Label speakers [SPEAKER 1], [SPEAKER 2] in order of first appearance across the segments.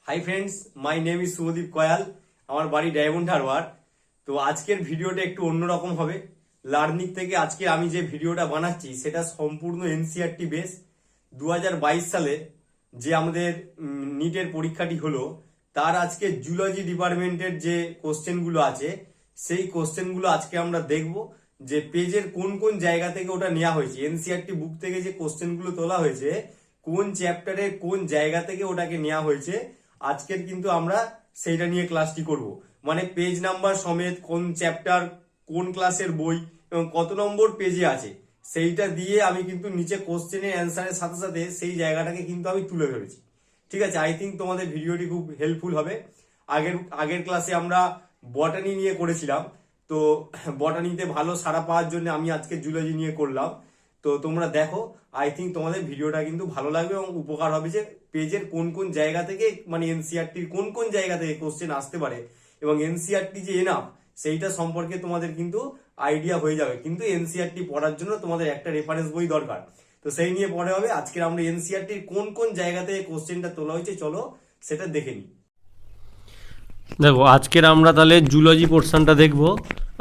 [SPEAKER 1] High friends, my name is Shubhodeep Koyal. আমার বাড়ি diamond Harbour. তো আজকের ভিডিওটা একটু অন্যরকম হবে। লার্নিং থেকে আজকে আমি যে ভিডিওটা বানাচ্ছি সেটা সম্পূর্ণ এনসিইআরটি বেস। 2022 সালে যে আমাদের নিটের পরীক্ষাটি হলো তার আজকে জুলজি ডিপার্টমেন্টের যে কোশ্চেনগুলো আছে সেই কোশ্চেনগুলো আজকে আমরা দেখব যে পেজের কোন কোন জায়গা থেকে ওটা নেওয়া হয়েছে। এনসিইআরটি বুক থেকে যে কোশ্চেনগুলো তোলা হয়েছে কোন চ্যাপ্টারে কোন জায়গা থেকে ওটাকে নেওয়া হয়েছে আজকের কিন্তু আমরা সেইটা নিয়ে ক্লাসটি করব। মানে পেজ নাম্বার সমেত কোন চ্যাপ্টার কোন ক্লাসের বই এবং কত নম্বর পেজে আছে সেইটা দিয়ে আমি কিন্তু নিচে কোশ্চেনের অ্যান্সারের সাথে সাথে সেই জায়গাটাকে কিন্তু আমি তুলে ধরেছি। ঠিক আছে, আই থিঙ্ক তোমাদের ভিডিওটি খুব হেল্পফুল হবে। আগের ক্লাসে আমরা বটানি নিয়ে করেছিলাম, তো বটানিতে ভালো সাড়া পাওয়ার জন্য আমি আজকে জুলজি নিয়ে করলাম। তো তোমরা দেখো, আই থিঙ্ক তোমাদের ভিডিওটা কিন্তু ভালো লাগবে এবং উপকার হবে যে পেজের কোন কোন জায়গা থেকে মানে এনসিইআরটির কোন কোন জায়গা থেকে কোশ্চেন আসতে পারে এবং এনসিইআরটি যে এনাফ সেইটা সম্পর্কে তোমাদের কিন্তু আইডিয়া হয়ে যাবে। কিন্তু এনসিইআরটি পড়ার জন্য তোমাদের একটা রেফারেন্স বই দরকার, তো সেই নিয়ে পড়ে হবে। আজকে আমরা এনসিইআরটির কোন কোন জায়গা থেকে কোশ্চেনটা তোলা হয়েছে চলো সেটা দেখে নিই।
[SPEAKER 2] দেখো, আজকের আমরা তাহলে জুলজি পোর্শনটা দেখব।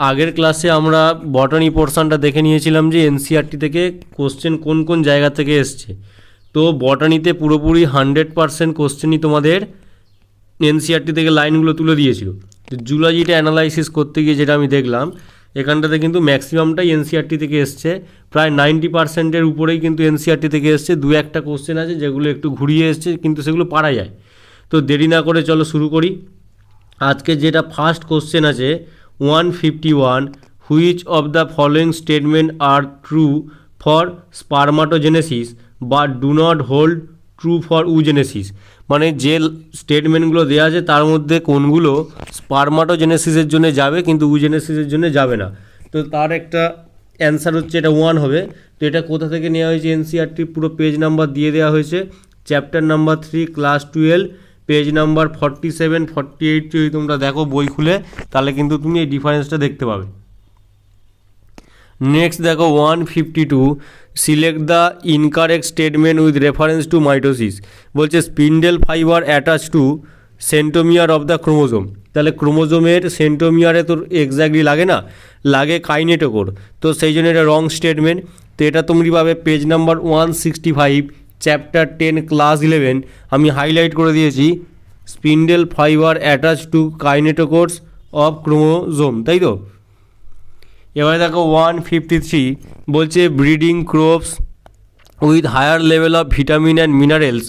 [SPEAKER 2] আগের ক্লাসে আমরা বটানি পোর্শনটা দেখে নিয়েছিলাম যে এনসিইআরটি থেকে কোশ্চেন কোন কোন জায়গা থেকে এসছে। তো বটানিতে পুরোপুরি 100% কোশ্চেনই তোমাদের এনসিইআরটি থেকে লাইনগুলো তুলে দিয়েছিল। তো জুলজিটা অ্যানালাইসিস করতে গিয়ে যেটা আমি দেখলাম, এখানটাতে কিন্তু ম্যাক্সিমামটাই এনসিইআরটি থেকে এসছে। প্রায় 90%-এর উপরেই কিন্তু এনসিইআরটি থেকে এসছে। দু একটা কোশ্চেন আছে যেগুলো একটু ঘুরিয়ে এসছে, কিন্তু সেগুলো পারা যায়। তো দেরি না করে চলো শুরু করি। আজকে যেটা ফার্স্ট কোশ্চেন আছে 151, which of the following statement are true for spermatogenesis but do not hold true for oogenesis. মানে যে স্টেটমেন্টগুলো দেওয়া আছে তার মধ্যে কোনগুলো স্পারমাটোজেনেসিসের জন্য যাবে কিন্তু উজেনেসিসের জন্য যাবে না। তো তার একটা অ্যান্সার হচ্ছে এটা 1 হবে। তো এটা কোথা থেকে নেওয়া হয়েছে এনসিইআরটি পুরো পেজ নাম্বার দিয়ে দেওয়া হয়েছে। Chapter number 3 class 12 page number 47, 48 যদি তোমরা দেখো বই খুলে তাহলে কিন্তু তুমি এই ডিফারেন্সটা দেখতে পাবে। নেক্সট দেখো 152, select the incorrect statement with reference to mitosis. বলছে spindle fibre attach to centromere of the chromosome. তাহলে ক্রোমোজোমের সেন্টোমিয়ারে তো এক্স্যাক্টলি লাগে না, লাগে কাইনেটোকোর। তো সেই জন্য এটা রং স্টেটমেন্ট। তো এটা তুমি পাবে পেজ নাম্বার 165 চ্যাপ্টার 10 ক্লাস 11। আমি হাইলাইট করে দিয়েছি spindle fibre attach to kinetochores of chromosome, তাই তো। এবারে দেখো 153, বলছে breeding crops with higher level of vitamin and minerals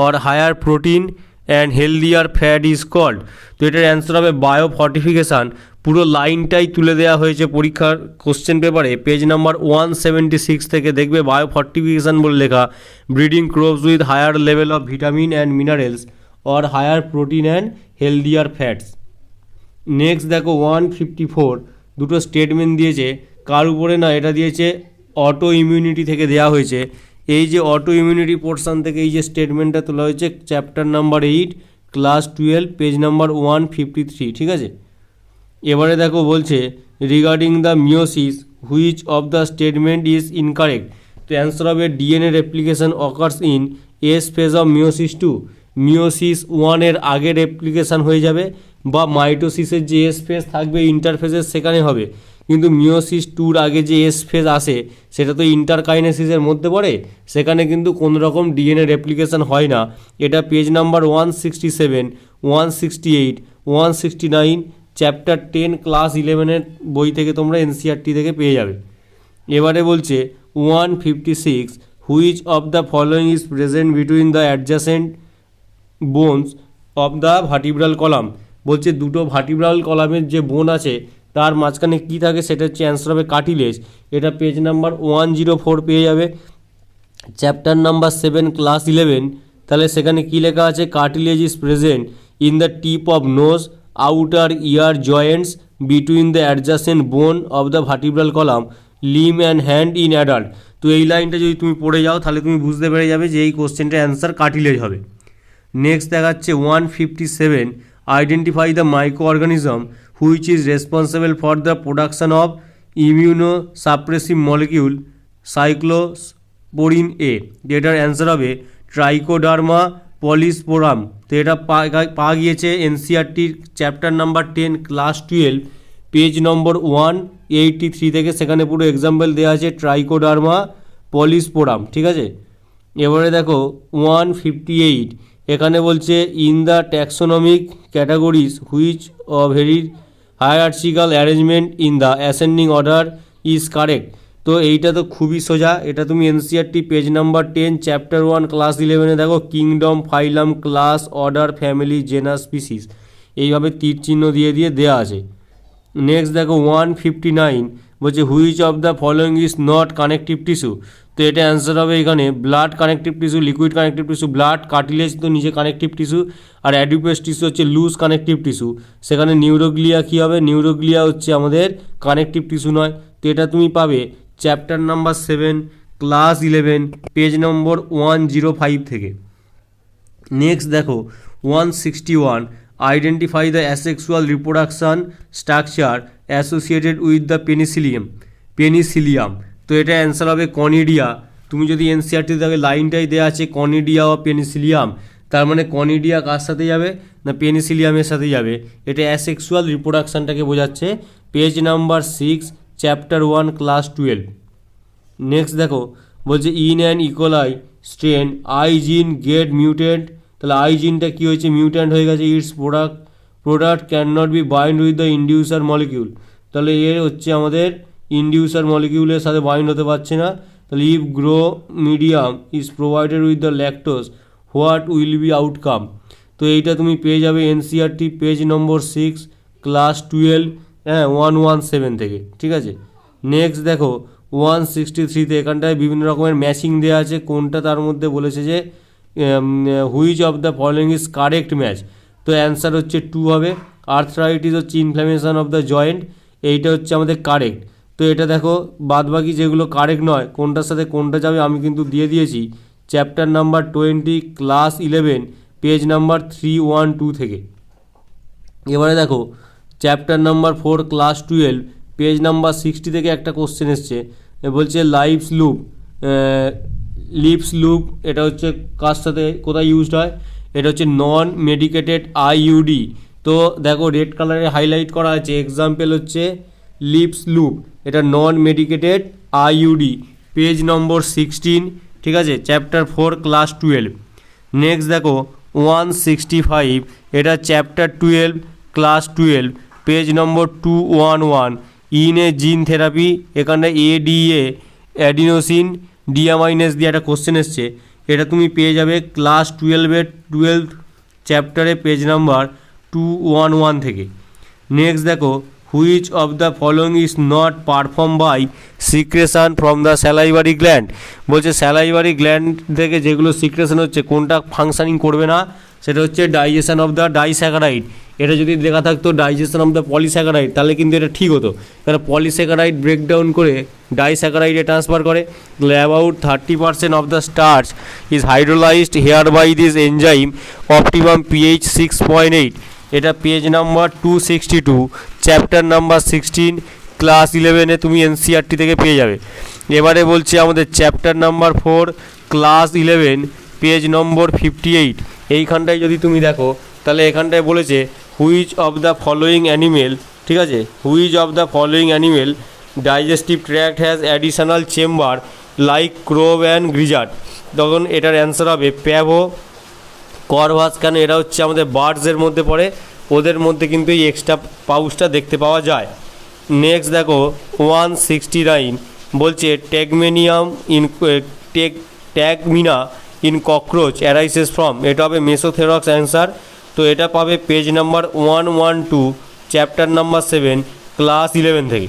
[SPEAKER 2] or higher protein and healthier fat is called. তো এটার অ্যান্সার হবে বায়ো ফর্টিফিকেশান। পুরো লাইনটাই তুলে দেওয়া হয়েছে পরীক্ষার কোশ্চেন পেপারে। পেজ নাম্বার 176 থেকে দেখবে বায়ো ফর্টিফিকেশান বলে লেখা, breeding crops with higher level of vitamin and minerals or higher protein and healthier fats. Next দেখো 154, দুটো স্টেটমেন্ট দিয়েছে। কার উপরে না, এটা দিয়েছে অটো ইমিউনিটি থেকে দেওয়া হয়েছে। এই যে অটো ইমিউনিটি পোর্শন থেকে এই যে স্টেটমেন্টটা তোলা হয়েছে chapter number 8 class 12 page number 153, ঠিক আছে। এবারে দেখো বলছে regarding the meiosis which of the statement is incorrect. তো অ্যান্সার হবে DNA replication occurs in S phase of meiosis 2। Meiosis 1-এর আগে রেপ্লিকেশান হয়ে যাবে, বা মাইটোসিসের যে এস ফেজ থাকবে ইন্টারফেজের সেখানে হবে। কিন্তু মিওসিস 2-র আগে যে এস ফেজ আসে সেটা তো ইন্টারকাইনেসিসের মধ্যে পড়ে, সেখানে কিন্তু কোনো রকম ডিএনএ রেপ্লিকেশান হয় না। এটা পেজ নাম্বার 167, 168, 169 চ্যাপ্টার 10 ক্লাস 11-এর বই থেকে তোমরা এনসিইআরটি থেকে পেয়ে যাবে। এবারে বলছে 156, which of the following is present between the adjacent bones of the vertebral column. বলছে দুটো ভার্টিব্রাল কলামের যে বোন আছে তার মাঝখানে কী থাকে সেটা হচ্ছে অ্যান্সার হবে কার্টিলেজ। এটা পেজ নাম্বার 104 পেয়ে যাবে। চ্যাপ্টার নাম্বার 7 ক্লাস 11, তাহলে সেখানে কী লেখা আছে, cartilage is present in the tip of nose outer ear joints between the adjacent bone of the vertebral column limb and hand in adult. তো এই লাইনটা যদি তুমি পড়ে যাও তাহলে তুমি বুঝতে পেরে যাবে যে এই কোশ্চেনটার অ্যান্সার কার্টিলেজ হবে। নেক্সট দেখাচ্ছে 157, identify the micro organism which is responsible for the production of immunosuppressive molecule cyclosporin A. যেটার অ্যান্সার হবে ট্রাইকোডার্মা পলিস্পোরাম। তো এটা পাওয়া গিয়েছে এনসিআরটির chapter number 10 class 12 page number 183 থেকে। সেখানে পুরো এক্সাম্পল দেওয়া আছে ট্রাইকোডার্মা পলিস্পোরাম, ঠিক আছে। এবারে দেখো 158, এখানে বলছে in the taxonomic categories which very hierarchical arrangement in the ascending order is correct. তো এইটা তো খুবই সোজা, এটা তুমি NCERT page number 10 chapter 1 class 11 দেখো kingdom, phylum, class, order, family, genus, species, এইভাবে তীর চিহ্ন দিয়ে দেওয়া আছে। নেক্সট দেখো 159 বলছে which of the following is not connective tissue. তো এটা অ্যান্সার হবে এখানে blood connective tissue, liquid connective tissue, blood, cartilage তো নিচে কানেকটিভ টিস্যু, আর অ্যাডিপোস টিস্যু হচ্ছে লুজ কানেকটিভ টিস্যু। সেখানে নিউরোগ্লিয়া কী হবে, নিউরোগ্লিয়া হচ্ছে আমাদের কানেকটিভ টিস্যু নয়। তো এটা তুমি পাবে চ্যাপ্টার নাম্বার 7 ক্লাস 11 পেজ নম্বর 105 থেকে। নেক্সট দেখো 161 identify the asexual reproduction structure associated with the Penicillium. তো এটা অ্যান্সার হবে কনিডিয়া। তুমি যদি এনসিআরটি দেখে লাইনটাই দেওয়া আছে কনিডিয়া ও পেনিসিলিয়াম, তার মানে কনিডিয়া কার সাথে যাবে না পেনিসিলিয়ামের সাথে যাবে। এটা অ্যাসেক্সুয়াল রিপ্রোডাকশানটাকে বোঝাচ্ছে। Page number 6 chapter 1 class 12। Next দেখো বলছে in an E coli strain I gene get mutant. তাহলে আই জিনটা কী হয়েছে, মিউট্যান্ট হয়ে গেছে। Its product can not be bind with the inducer molecule. তাহলে এর হচ্ছে আমাদের ইন্ডিউসার মলিকিউলের সাথে বাইন্ড হতে পারছে না। তাহলে if grow medium is provided with the lactose what will be outcome. তো এইটা তুমি পেয়ে যাবে এনসিআরটি পেজ নম্বর 6 ক্লাস 12 117 থেকে, ঠিক আছে। নেক্সট দেখো 163তে এখানটায় বিভিন্ন রকমের ম্যাচিং দেওয়া আছে, কোনটা তার মধ্যে বলেছে যে which of the following is correct match. তো অ্যান্সার হচ্ছে 2 হবে। আর্থরাইটিস হচ্ছে ইনফ্ল্যামেশন অফ দ্য জয়েন্ট, এইটা হচ্ছে আমাদের কারেক্ট। তো এটা দেখো বাদবাকি যেগুলো কারেক্ট নয় কোনটার সাথে কোনটা যাবে আমি কিন্তু দিয়ে দিয়েছি chapter number 20 class 11 page number 312 থেকে। এবারে দেখো chapter number 4 class 12 page number 60 থেকে একটা কোশ্চেন এসছে, বলছে লিপস লুপ এটা হচ্ছে কার সাথে কোথায় ইউজড হয়, এটা হচ্ছে নন মেডিকেটেড আইইউডি। তো দেখো রেড কালারে হাইলাইট করা আছে, এক্সাম্পল হচ্ছে লিপস লুপ, এটা নন মেডিকেটেড আইইউডি পেজ নম্বর 16, ঠিক আছে, চ্যাপ্টার 4 ক্লাস 12। নেক্সট দেখো 165 এটা chapter 12 class 12 page number 211 in a gene therapy. এখানে ADA অ্যাডিনোসিন ডিয়ামাইনেস দিয়ে একটা কোশ্চেন এসছে, এটা তুমি পেয়ে যাবে ক্লাস 12-এর 12th চ্যাপ্টারে পেজ নাম্বার 211 থেকে। নেক্সট দেখো which of the following is not perform by secretion from the salivary gland. বলছে স্যালাইভারি গ্ল্যান্ড থেকে যেগুলো সিক্রেশন হচ্ছে কোনটা ফাংশনিং করবে না, সেটা হচ্ছে ডাইজেশন অফ দ্য ডাইস্যাকারাইড। এটা যদি লেখা থাকতো ডাইজেশন অফ দ্য পলিস্যাকারাইড তাহলে কিন্তু এটা ঠিক হতো, কারণ পলিস্যাকারাইড ব্রেকডাউন করে ডাইস্যাকারাইডে ট্রান্সফার করে। About 30% of the starch is hydrolysed here by this enzyme optimum pH 6.8। এটা page number 262 chapter number 16 class 11-এ তুমি এনসিআরটি থেকে পেয়ে যাবে। এবারে বলছে আমাদের chapter number 4 class 11 page number 58। এইখানটায় যদি তুমি দেখো তাহলে এখানটায় বলেছে which of the following animal, ঠিক আছে, which of the following animal digestive tract has additional chamber like crop and gizzard. তখন এটার অ্যান্সার হবে প্যাভো করভাস। কেন এরা হচ্ছে আমাদের বার্ডসের মধ্যে পড়ে, ওদের মধ্যে কিন্তু এই এক্সট্রা পাউচটা দেখতে পাওয়া যায়। নেক্সট দেখো 169 বলছে ট্যাগমিনা ইন ককরোচ অ্যারাইসেস ফ্রম। এটা হবে মেসোথেরক্স অ্যান্সার। তো এটা পাবে page number 112 chapter number 7 class 11 থেকে।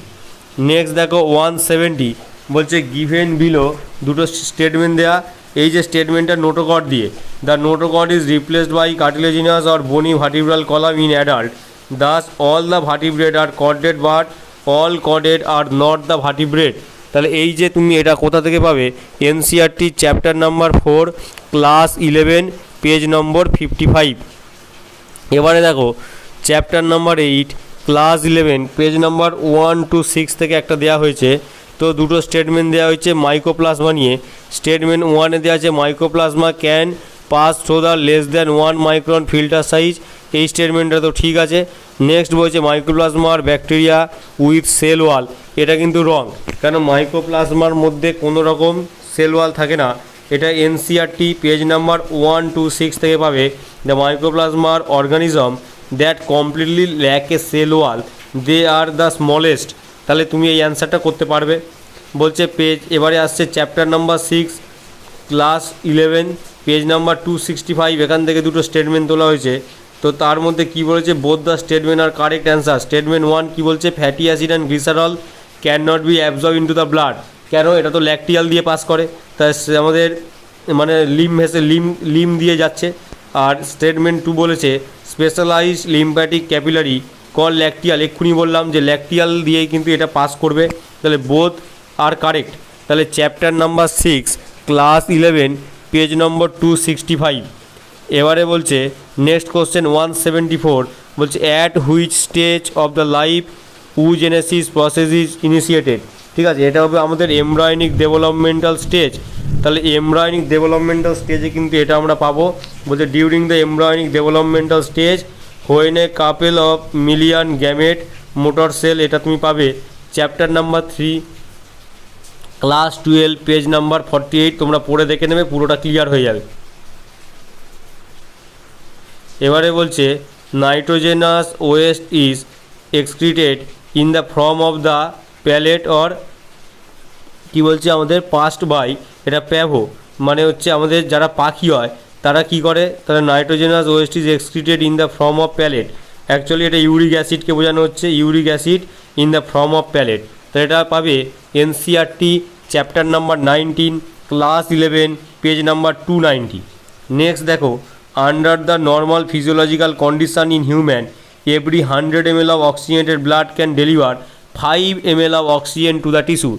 [SPEAKER 2] নেক্সট দেখো 170 বলছে গিভেন বিলো দুটো স্টেটমেন্ট দেয়া, এই যে স্টেটমেন্টটা নোটোকড দিয়ে, the notochord is replaced by cartilaginous or bony vertebral column in adult, thus all the vertebrate are chordate but all chordate are not the vertebrate. তাহলে এই যে তুমি এটা কোথা থেকে পাবে, NCERT chapter number 4 class 11 page number 55। এবারে দেখো chapter number 8 class 11 page number 1 to 6 থেকে একটা দেওয়া হয়েছে। তো দুটো স্টেটমেন্ট দেওয়া হয়েছে মাইকোপ্লাজমা নিয়ে। স্টেটমেন্ট 1-এ দেওয়া আছে mycoplasma can pass through the less than 1 micron filter size, এই স্টেটমেন্টটা তো ঠিক আছে। নেক্সট বলছে মাইক্রোপ্লাজমার ব্যাকটেরিয়া উইথ সেল ওয়াল, এটা কিন্তু রং, কারণ মাইক্রোপ্লাজমার মধ্যে কোনো রকম সেল ওয়াল থাকে না। এটা এনসিআরটি পেজ নাম্বার 126 থেকে পাবে। The mycoplasma are organism that completely lack a cell wall, they are the smallest. তাহলে তুমি এই অ্যান্সারটা করতে পারবে। বলছে পেজ, এবারে আসছে chapter number 6 class 11 page number 265, এখান থেকে দুটো স্টেটমেন্ট তোলা হয়েছে। তো তার মধ্যে কি বলেছে, both the statement are correct answer. Statement 1 কি বলছে, fatty acid and glycerol can not be absorb into the blood. কেন, এটা তো ল্যাকটিয়াল দিয়ে পাস করে, তাই আমাদের মানে লিম দিয়ে যাচ্ছে। আর স্টেটমেন্ট 2 বলেছে স্পেশালাইজড লিম্ফ্যাটিক ক্যাপিলারি কল ল্যাকটিয়াল, এক্ষুনি বললাম যে ল্যাকটিয়াল দিয়েই কিন্তু এটা পাস করবে। তাহলে বোথ আর কারেক্ট। তাহলে chapter number 6 class 11 page number 265। এবারে বলছে নেক্সট কোশ্চেন 174, বলছে at which stage of the life oogenesis process is initiated. ঠিক আছে, এটা হবে আমাদের এমব্রায়োনিক ডেভেলপমেন্টাল স্টেজ। তাহলে এমব্রায়োনিক ডেভেলপমেন্টাল স্টেজে কিন্তু এটা আমরা পাবো। বলছে during the embryonic developmental stage when a couple of million gamete mother cell, এটা তুমি পাবে chapter number 3 class 12 page number 48। তোমরা পড়ে দেখে নেবে, পুরোটা ক্লিয়ার হয়ে যাবে। এবারে বলছে nitrogenous waste is excreted in the form of the pellet or, কি বলছে আমাদের পাস্ট বাই, এটা প্যাভো, মানে হচ্ছে আমাদের যারা পাখি হয় তারা কি করে, তারা nitrogenous waste is excreted in the form of pellet. Actually এটা ইউরিক অ্যাসিডকে বোঝানো হচ্ছে, uric acid in the form of pellet. তো এটা পাবে NCERT chapter number 19 class 11 page number 290। Next দেখো, under the normal physiological condition in human every 100 ml of oxygenated blood can deliver 5 ml of oxygen to the tissue.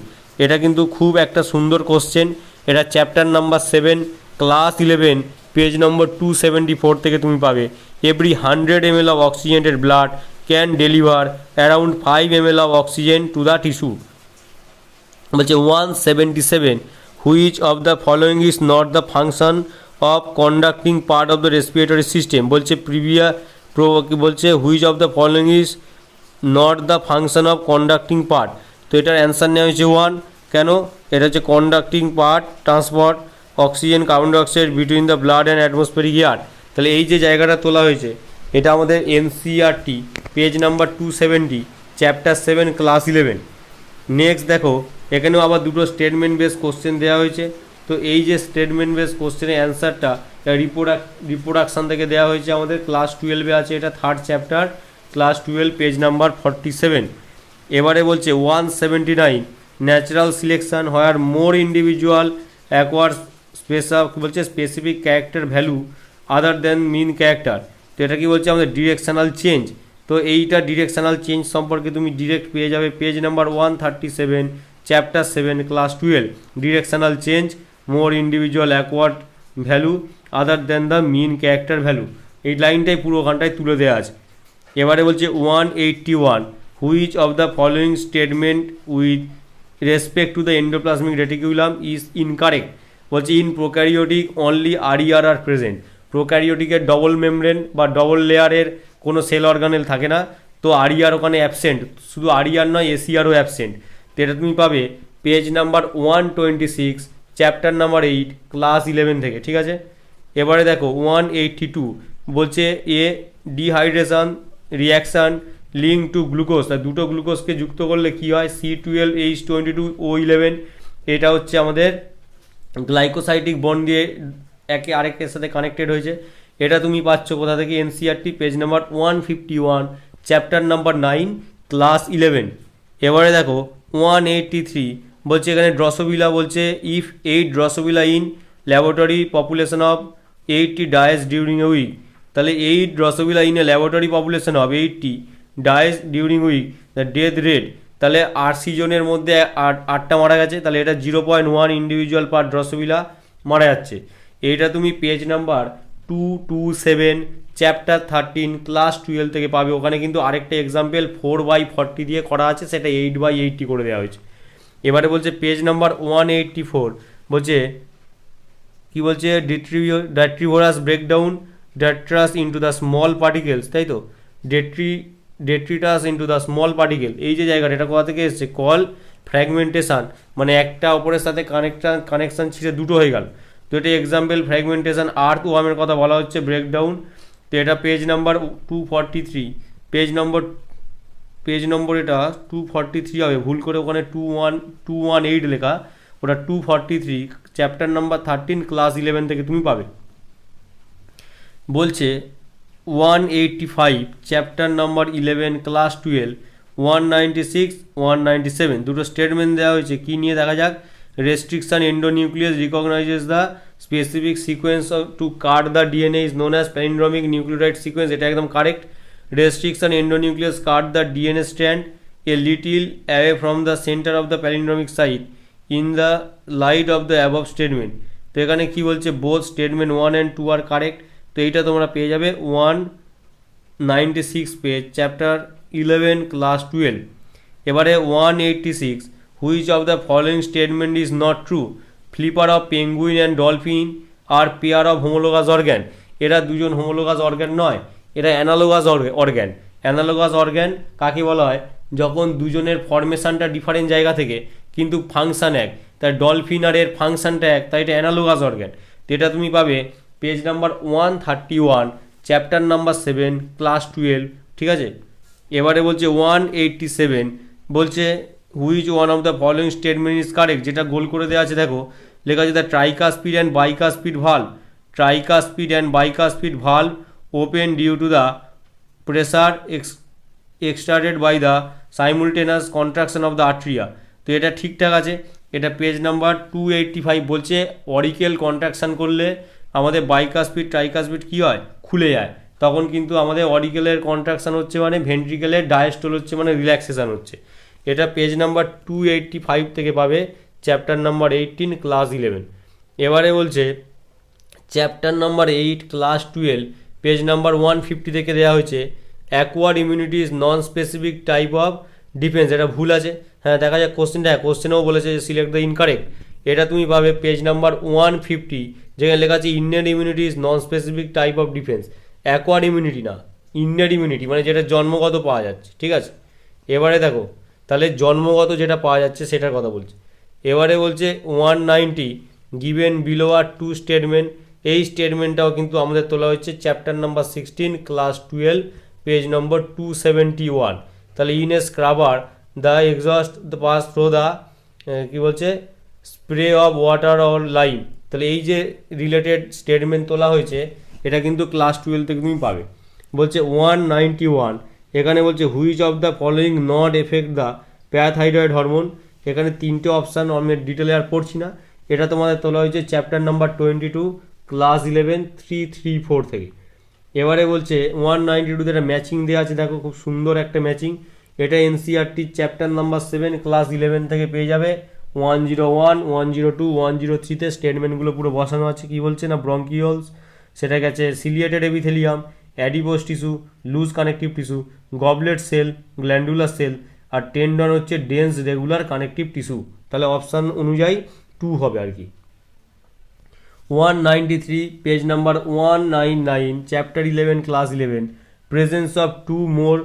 [SPEAKER 2] এটা কিন্তু খুব একটা সুন্দর question. এটা চ্যাপ্টার নাম্বার 7 ক্লাস 11 পেজ নম্বর 274 থেকে তুমি পাবে। Every 100 ml of oxygenated blood can deliver around 5 ml of oxygen to the tissue. বলছে 177, which of the following is not the function of conducting part of the respiratory system. বলছে বলছে which of the following is not the function of conducting part. তো এটার answer নেওয়া হয়েছে 1। কেন, এটা হচ্ছে conducting part transport oxygen carbon dioxide between the blood and atmospheric air. তাহলে এই যে জায়গাটা তোলা হয়েছে এটা আমাদের NCERT page number 270 chapter 7 class 11। Next দেখো, এখানেও আবার দুটো স্টেটমেন্ট বেস কোশ্চেন দেওয়া হয়েছে। তো এই যে স্টেটমেন্ট বেস কোশ্চেনের অ্যান্সারটা রিপ্রোডাকশান থেকে দেওয়া হয়েছে, আমাদের ক্লাস 12-এ আছে, এটা 3rd chapter class 12 page number 47। এবারে বলছে 179, ন্যাচারাল সিলেকশন হোয়ার মোর ইন্ডিভিজুয়াল অ্যাকোয়ার বলছে স্পেসিফিক ক্যারেক্টার ভ্যালু আদার দেন মিন ক্যারেক্টার। তো এটা কি বলছে আমাদের ডিরেকশনাল চেঞ্জ। তো এইটা ডিরেকশনাল চেঞ্জ সম্পর্কে তুমি ডিরেক্ট পেয়ে যাবে page number 137 chapter 7 class 12, directional change more individual acquired value other than the mean character value. এই লাইনটাই পুরো ওখানটায় তুলে দেওয়া আছে। এবারে বলছে 181, which of the following statement with respect to the endoplasmic reticulum is incorrect. বলছে in prokaryotic only RER are present. প্রোক্যারিওটিকের ডবল মেমব্রেন বা ডবল লেয়ারের কোনো সেল অর্গানেল থাকে না, তো আরইআর ওখানে অ্যাবসেন্ট, শুধু আরইআর নয় এসিআরও অ্যাবসেন্ট। তো এটা তুমি পাবে page number 126 chapter number 8 class 11 থেকে। ঠিক আছে, এবারে দেখো 182, বলছে a dehydration reaction link to glucose. তা দুটো গ্লুকোজকে যুক্ত করলে কি হয়, C12H22O11। এটা হচ্ছে আমাদের গ্লাইকোসাইটিক বন্ড দিয়ে একে আরেকটার সাথে কানেক্টেড হয়েছে। এটা তুমি পাচ্ছ কোথা থেকে, NCERT page number 151 chapter number 9 class 11। এবারে দেখো 183, বলছে এখানে ড্রসোভিলা, বলছে if 8 Drosophila in laboratory population of 80 dies during a week. তাহলে 8 Drosophila in a laboratory population of 80 dies during week, the death rate. তাহলে 80 জনের মধ্যে 8টা মারা গেছে, তাহলে এটা 0.1 ইন্ডিভিজুয়াল পার ড্রসোভিলা মারা যাচ্ছে। এইটা তুমি পেজ নাম্বার 227 চ্যাপ্টার 13 ক্লাস 12 থেকে পাবে। ওখানে কিন্তু আরেকটা এক্সাম্পল 4/40 দিয়ে করা আছে, সেটা 8/80 করে দেওয়া হয়েছে। এবারে বলছে পেজ নাম্বার 184, বলছে কি বলছে detritivores breakdown detritus into the small particles, তাই তো, detritus into the small particle, এই যে জায়গাটা এটা কোথা থেকে এসছে, কল ফ্র্যাগমেন্টেশন, মানে একটা অপরের সাথে কানেকশান ছিঁড়ে দুটো হয়ে গেল, তো এটা এক্সাম্পল ফ্র্যাগমেন্টেশন। আর্থ ওয়ার্মের কথা বলা হচ্ছে ব্রেকডাউন, তো এটা পেজ নাম্বার 243, পেজ নম্বর এটা 243 হবে, ভুল করে ওখানে 218 লেখা, ওটা 243, চ্যাপ্টার নাম্বার 13 ক্লাস 11 থেকে তুমি পাবে। বলছে 185 চ্যাপ্টার নাম্বার 11 ক্লাস 12, 196 197 দুটো স্টেটমেন্ট দেওয়া হয়েছে, কি নিয়ে দেখা যাক। Restriction endonuclease রিকগনাইজেস the specific sequence two cut the DNA is known as প্যালিন্ড্রোমিক nucleotide sequence, এটা একদম correct. Restriction endonuclease cut the DNA strand a little away from the center of the palindromic site in the light of the above statement, তো এখানে কি বলছে, both statement 1 and 2 are correct, তো এইটা তোমরা পেয়ে যাবে 196 পেজ চ্যাপ্টার 11 ক্লাস 12। এবারে 186, which of the following statement is not true, flipper of penguin and dolphin are pair of homologous organ, এরা দুজন হোমোলোগাস অর্গ্যান নয়, এটা অ্যানালোগাস অর্গ্যান। অ্যানালোগাস অর্গ্যান কাকে বলা হয়, যখন দুজনের ফরমেশনটা ডিফারেন্ট জায়গা থেকে কিন্তু ফাংশন এক, তাই ডলফিন আর এর ফাংশনটা এক, তাই এটা অ্যানালোগাস অর্গ্যান, তো এটা তুমি পাবে page number 131 chapter number 7 class 12, ঠিক আছে। এবারে বলছে 187, বলছে which one of the following statement is correct, যেটা গোল করে দেওয়া আছে দেখো, লেখা আছে the tricuspid and bicuspid valve, tricuspid and bicuspid valve open due to the pressure exerted by the simultaneous contraction of the atria, তো এটা ঠিকঠাক আছে। এটা পেজ নাম্বার 285 বলছে অরিকেল কন্ট্রাকশান করলে আমাদের বাইকাস্পিড ট্রাইকাস্পিড কী হয়, খুলে যায়, তখন কিন্তু আমাদের অরিকেলের কন্ট্রাকশান হচ্ছে মানে ভেন্ট্রিকেলের ডায়াস্টল হচ্ছে মানে রিল্যাক্সেশন হচ্ছে, এটা পেজ নাম্বার 285 থেকে পাবে চ্যাপ্টার নাম্বার 18 ক্লাস 11। এবারে বলছে chapter number 8 class 12 page number 150 থেকে দেওয়া হয়েছে acquired immunity is non specific type of defence, এটা ভুল আছে, হ্যাঁ দেখা যাক কোশ্চেনটা, কোশ্চেনেও বলেছে সিলেক্ট দ্য ইনকারেক্ট, এটা তুমি পাবে পেজ নাম্বার 150, যেখানে লেখা আছে Indian immunity is non specific type of defence, acquired immunity না, ইন্ডিয়ান ইমিউনিটি মানে যেটা জন্মগত পাওয়া যাচ্ছে, ঠিক আছে। এবারে দেখো তাহলে জন্মগত যেটা পাওয়া যাচ্ছে সেটার কথা বলছে। এবারে বলছে 190 গিভেন বিলো আর 2 স্টেটমেন্ট, এই স্টেটমেন্টটাও কিন্তু আমাদের তোলা হচ্ছে chapter number 16 class 12 page number 271, তাহলে in a scrubber the exhaust the pass through the কী বলছে spray of water or lime, তাহলে এই যে রিলেটেড স্টেটমেন্ট তোলা হয়েছে এটা কিন্তু ক্লাস 12 থেকে তুমি পাবে। বলছে 191, এখানে বলছে which of the following not effect the parathyroid hormone, এখানে তিনটে অপশান আমি ডিটেলে আর পড়ছি না, এটা তোমাদের তোলা হয়েছে চ্যাপ্টার নাম্বার 22 ক্লাস 11 334 থেকে। এবারে বলছে 192 একটা ম্যাচিং দেওয়া আছে, দেখো খুব সুন্দর একটা ম্যাচিং, এটা এনসিআরটি চ্যাপ্টার নাম্বার 7 ক্লাস 11 থেকে পেয়ে যাবে। 101 102 103তে স্টেটমেন্টগুলো পুরো বসানো আছে, কি বলছে না ব্রঙ্কিওলস, সেটা গেছে ciliated epithelium, adipose tissue, loose connective tissue, goblet cell, glandular cell, আর টেন্ডন হচ্ছে ডেন্স রেগুলার কানেকটিভ টিস্যু, তাহলে অপশান অনুযায়ী 2 হবে আর কি। 193 page number 199 chapter 11 class 11 presence of 2 more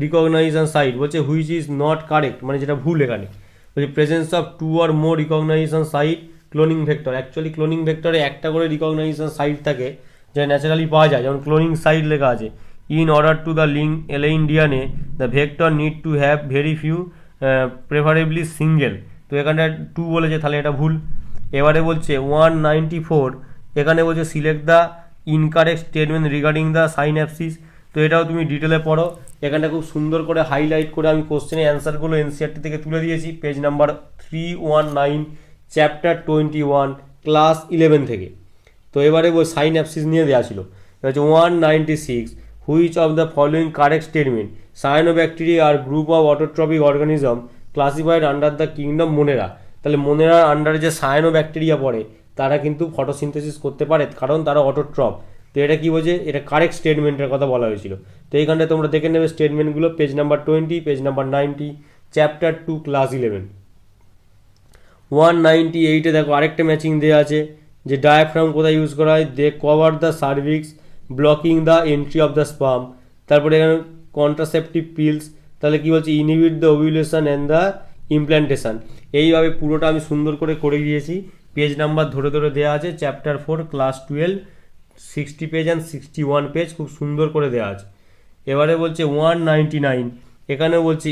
[SPEAKER 2] recognition site, বলছে হুইচ ইজ নট কারেক্ট মানে যেটা ভুল, এখানে বলছে presence of 2 or more recognition site cloning vector, actually cloning ভেক্টরে একটা করে রিকগনাইজেশন সাইট থাকে যা ন্যাচারালি পাওয়া যায়, যেমন ক্লোনিং সাইট লেখা আছে in order to the link align DNA the vector need to have very few preferably single, তো এখানে 2 বলেছে, তাহলে এটা ভুল। এবারে বলছে 194, এখানে বলছে select the incorrect statement regarding the synapsis, তো এটাও তুমি ডিটেলে পড়ো, এখানটা খুব সুন্দর করে হাইলাইট করে আমি কোশ্চেনের অ্যান্সারগুলো এনসিআরটি থেকে তুলে দিয়েছি পেজ নাম্বার 319 চ্যাপ্টার 21 ক্লাস 11 থেকে। তো এবারে ওই সাইন্যাপসিস নিয়ে দেওয়া ছিল, এটা হচ্ছে 196 which of the following correct statement, cyanobacteria are group of autotropic organism classified under the kingdom Monera, তাহলে মোনেরার আন্ডারে যে সায়ানোব্যাকটেরিয়া পড়ে তারা কিন্তু ফটোসিনথেসিস করতে পারে কারণ তারা অটোট্রপ, তো এটা কি বলছে, এটা কারেক্ট স্টেটমেন্টের কথা বলা হয়েছিল, তো এইখানটায় তোমরা দেখে নেবে স্টেটমেন্টগুলো page number 20 page number 90 chapter 2 class 11। 198-এ দেখো আরেকটা ম্যাচিং দেওয়া আছে, যে ডায়াফ্রাম কোথায় ইউজ করা হয়, they cover the cervix blocking the entry of the sperm. তারপরে এখানে কন্ট্রাসেপটিভ পিলস, তাহলে কি বলছে, inhibit the ovulation and the implantation. এইভাবে পুরোটা আমি সুন্দর করে দিয়েছি, পেজ নাম্বার ধরে ধরে দেওয়া আছে, chapter 4 class 12 60 page and 61 page, খুব সুন্দর করে দেওয়া আছে। এবারে বলছে 199, এখানে বলছে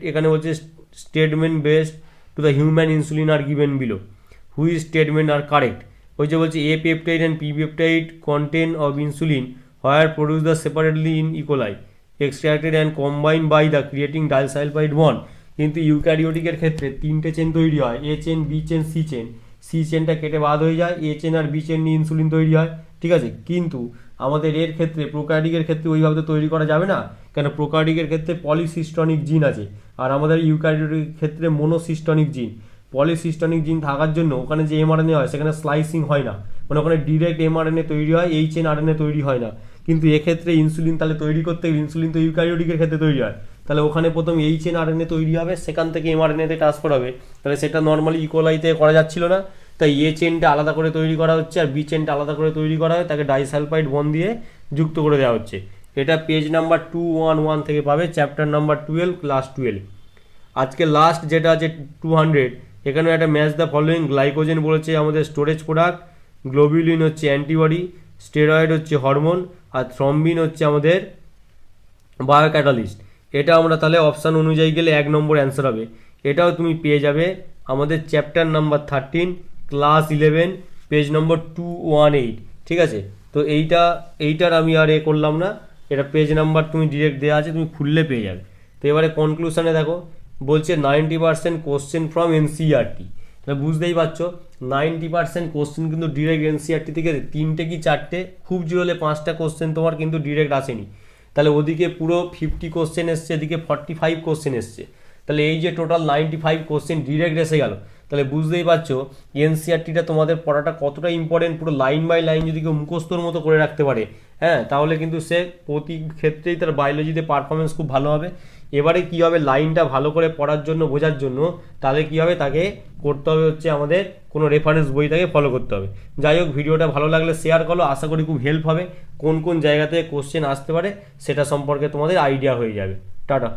[SPEAKER 2] এখানে বলছে statement based to the human insulin are given below, which statement are correct. ওই যে বলছে A peptide and P peptide content of insulin where produce the separately in E coli extracted and combined by the creating disulphide bond. কিন্তু ইউক্যারিওটিকের ক্ষেত্রে 3টে chain তৈরি হয়, A chain, B chain, C chain. C চেনটা কেটে বাদ হয়ে যায়, এ চেন আর বি চেন নিয়ে ইনসুলিন তৈরি হয়, ঠিক আছে। কিন্তু আমাদের এর ক্ষেত্রে প্রোক্যারিওটিকের ক্ষেত্রে ওইভাবে তো তৈরি করা যাবে না, কেন প্রোক্যারিওটিকের ক্ষেত্রে পলিসিস্টনিক জিন আছে, আর আমাদের ইউক্যারিওটিকের ক্ষেত্রে মোনোসিস্টনিক জিন। পলিসিস্টনিক জিন থাকার জন্য ওখানে যে এমআরএনএ হয় সেখানে স্লাইসিং হয় না, মানে ওখানে ডিরেক্ট এমআরএনএ তৈরি হয়, এইচ এন আরএনএ তৈরি হয় না। কিন্তু এক্ষেত্রে ইনসুলিন তাহলে তৈরি করতে গেলে, ইনসুলিন তো ইউক্যারিওটিকের ক্ষেত্রে তৈরি হয়, তাহলে ওখানে প্রথম এইচ এন আরএনএ তৈরি হবে, সেখান থেকে এমআরএনএতে ট্রান্সফার হবে, তাহলে সেটা নর্মালি ইকোলাইতে করা যাচ্ছিল না, তাই এ চেনটা আলাদা করে তৈরি করা হচ্ছে আর বি চেনটা আলাদা করে তৈরি করা হয়, তাকে ডাইসালফাইড বন্ড দিয়ে যুক্ত করে দেওয়া হচ্ছে। এটা পেজ নাম্বার 211 থেকে পাবে, চ্যাপ্টার নাম্বার 12 ক্লাস 12। আজকে লাস্ট যেটা আছে 200, এখানে একটা ম্যাচ দ্য ফলোয়িং। গ্লাইকোজেন বলেছে আমাদের স্টোরেজ প্রোডাক্ট, গ্লোবিউলিন হচ্ছে অ্যান্টিবডি, স্টেরয়েড হচ্ছে হরমোন, আর থ্রম্বিন হচ্ছে আমাদের বায়োক্যাটালিস্ট। এটা আমরা তাহলে অপশান অনুযায়ী গেলে 1 নম্বর অ্যান্সার হবে। এটাও তুমি পেয়ে যাবে আমাদের চ্যাপ্টার নাম্বার 13 ক্লাস 11 পেজ নম্বর 218, ঠিক আছে। তো এইটার আমি আর করলাম না, এটা পেজ নাম্বার তুমি ডিরেক্ট দেওয়া আছে, তুমি খুললে পেয়ে যাবে। তো এবারে কনক্লুশনে দেখো, বলছে 90% কোশ্চেন ফ্রম এনসিইআরটি। তাহলে বুঝতেই পারছো 90% কোশ্চেন কিন্তু ডিরেক্ট এনসিইআরটি থেকে 3টে কি 4টে, খুব জোর হলে 5টা কোশ্চেন তোমার কিন্তু ডিরেক্ট আসেনি। তাহলে ওদিকে পুরো 50 কোশ্চেন এসছে, এদিকে 45 কোশ্চেন এসছে, তাহলে এই যে টোটাল 95 কোশ্চেন ডিরেক্ট এসে গেল। তাহলে বুঝতেই পারছো এনসিইআরটিটা তোমাদের পড়াটা কতটা ইম্পর্টেন্ট। পুরো লাইন বাই লাইন যদি কেউ মুখস্থর মতো করে রাখতে পারে, হ্যাঁ, তাহলে কিন্তু সে প্রতি ক্ষেত্রেই তার বায়োলজিতে পারফরমেন্স খুব ভালো হবে। এবারে কি হবে, লাইনটা ভালো করে পড়ার জন্য, বোঝার জন্য, তাহলে কি হবে, তাকে করতে হবে হচ্ছে আমাদের কোনো রেফারেন্স বই তাকে ফলো করতে হবে। যাই হোক, ভিডিওটা ভালো লাগলে শেয়ার করো, আশা করি খুব হেল্প হবে। কোন কোন জায়গা থেকে কোশ্চেন আসতে পারে সেটা সম্পর্কে তোমাদের আইডিয়া হয়ে যাবে। টাটা।